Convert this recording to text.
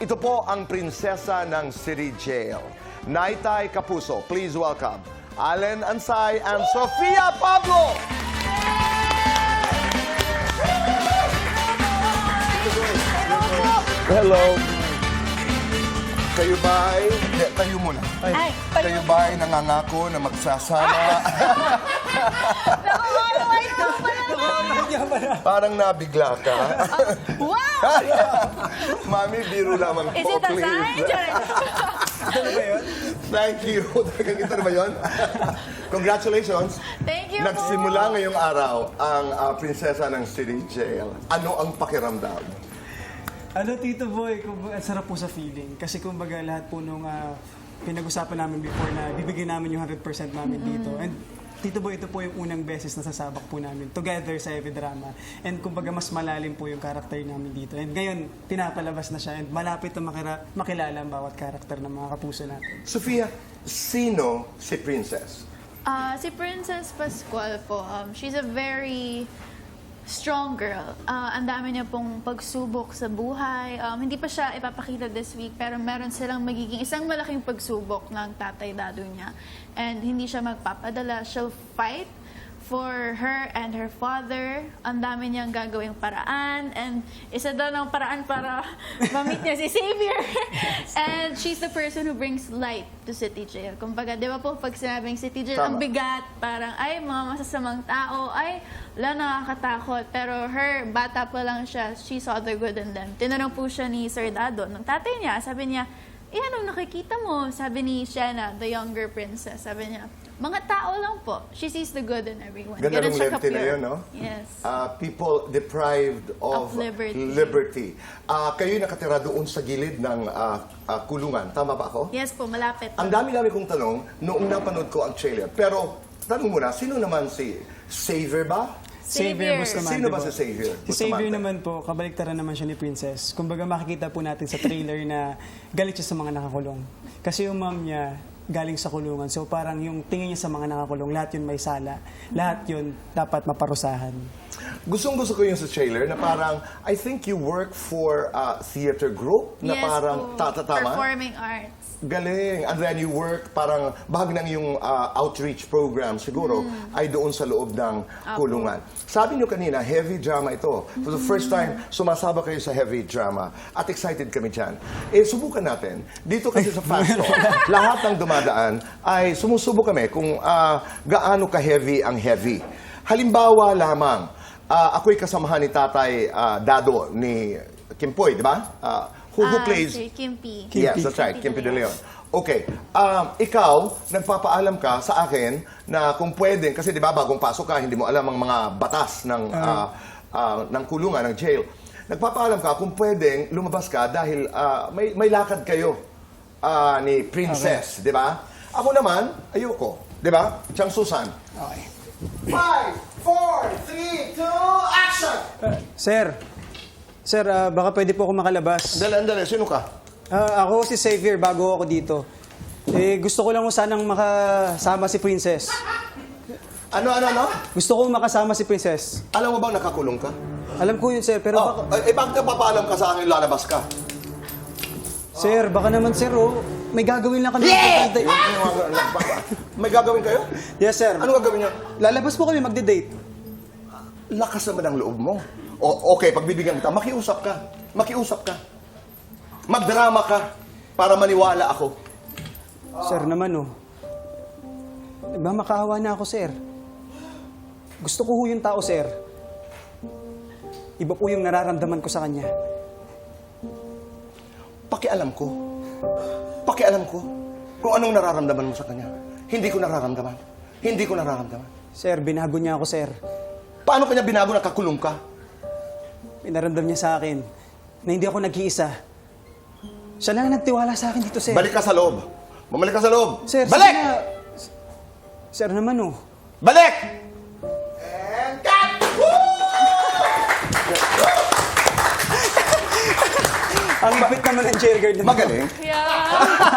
Ito po ang prinsesa ng City Jail. Naitay Kapuso, please welcome Allen Ansay and Sofia Pablo! Hello. Kayo ba ay... Hindi, kayo muna. Kayo ba ay nangangako na magsasama? Parang nabigla ka. Wow! Mami, biro lamang po, Is it a please. sign? Ano ba yun? Thank you. Talagang ito na ba yun? Congratulations. Thank you Nagsimula ngayong araw ang prinsesa ng City Jail. Ano ang pakiramdam? Ano, Tito Boy, ang sarap po sa feeling. Kasi kumbaga lahat po nung pinag-usapan namin before na bibigyan namin yung 100% namin dito. And Tito Boy, ito po yung unang beses na sasabak po namin together sa Heavy Drama. And kumbaga mas malalim po yung character namin dito. And ngayon, pinapalabas na siya and malapit na makilala ang bawat character ng mga kapuso natin. Sofia, sino si Princess? Si Princess Pascual po, she's a very strong girl. Ang dami niya pong pagsubok sa buhay. Hindi pa siya ipapakita this week, pero meron silang magiging isang malaking pagsubok ng tatay dado niya. And hindi siya magpapadala. She'll fight for her and her father. Ang dami niyang gagawing paraan. And isa daw ng paraan para ma-meet niya si Xavier. And she's the person who brings light to City Jail. Kumbaga, di ba po pag sinabing City Jail, ang bigat, parang, ay, mga masasamang tao, ay, wala, nakakatakot. Pero her, bata pa lang siya, she saw the good in them. Tinanong po siya ni Sir Dado, ng tatay niya, sabi niya, anong nakikita mo? Sabi ni Sienna, the younger princess, sabi niya, mga tao lang po. She sees the good in everyone. Ganda ng Ganun siya lente na ka-pure. yun, no? Yes. People deprived of liberty. Kayo nakatira doon sa gilid ng kulungan. Tama ba ako? Yes po, malapit. Ang dami-dami kong tanong noong napanood ko ang trailer. Pero, tanong muna, sino naman si Xavier ba? Xavier. Bustamante Sino ba po. si Xavier? Si Xavier naman po, kabaliktaran naman siya ni Princess. Kumbaga makikita po natin sa trailer na galit siya sa mga nakakulong. Kasi yung mom niya, galing sa kulungan. So parang yung tingin niya sa mga nakakulong, lahat yun may sala. Lahat yun dapat maparusahan. Gustong-gusto ko yung sa trailer na parang, I think you work for a theater group na Yes parang po. tatatama. Performing arts. Galing. And then you work, parang bahagi ng yung outreach program siguro ay doon sa loob ng kulungan. Sabi niyo kanina, heavy drama ito. For the first time, sumasaba kayo sa heavy drama. At excited kami dyan. Subukan natin. Dito kasi sa Fast Talk, lahat ng dumadaan ay sumusubok kami kung gaano ka-heavy ang heavy. Halimbawa lamang, ako'y kasamahan ni Tatay Dado ni Kimpoy, di ba? Who plays? Si Kimpi. Yes, that's right. Kimpi De Leon. Okay. Ikaw, nagpapaalam ka sa akin na kung pwedeng, kasi di ba bagong pasok ka, hindi mo alam ang mga batas ng kulungan, ng jail. Nagpapaalam ka kung pwedeng lumabas ka dahil may lakad kayo ni Princess, di ba? Ako naman, ayoko. Di ba? Chang Susan. Okay. 5, 4, 3, 2, action! Sir, baka pwede po ako makalabas. Dali. Sino ka? Ako si Xavier, bago ako dito. Gusto ko lang sanang makasama si Princess. Ano? Gusto ko makasama si Princess. Alam mo bang nakakulong ka? Alam ko yun, sir, pero baka... Bakit napapaalam ka sa akin lalabas ka? Sir, baka naman, sir, may gagawin lang kami. May gagawin kayo? Yes, sir. Ano gagawin niyo? Lalabas po kami, magde-date. Lakas naman ang loob mo. Okay, pagbibigyan kita, makiusap ka. Magdrama ka para maniwala ako. Sir naman, Diba, makaawa na ako, sir. Gusto ko yung tao, sir. Iba po yung nararamdaman ko sa kanya. Pakialam ko kung anong nararamdaman mo sa kanya. Hindi ko nararamdaman. Sir, binago niya ako, sir. Paano kanya binago na kakulong ka? Pinaramdam niya sa akin na hindi ako nag-iisa. Siya lang nagtiwala sa akin dito, sir. Balik ka sa loob. Bumalik ka sa loob. Sir, Balik! Sir naman, Balik! And cut! Ang bait naman ng jail guard. Magaling. Yeah.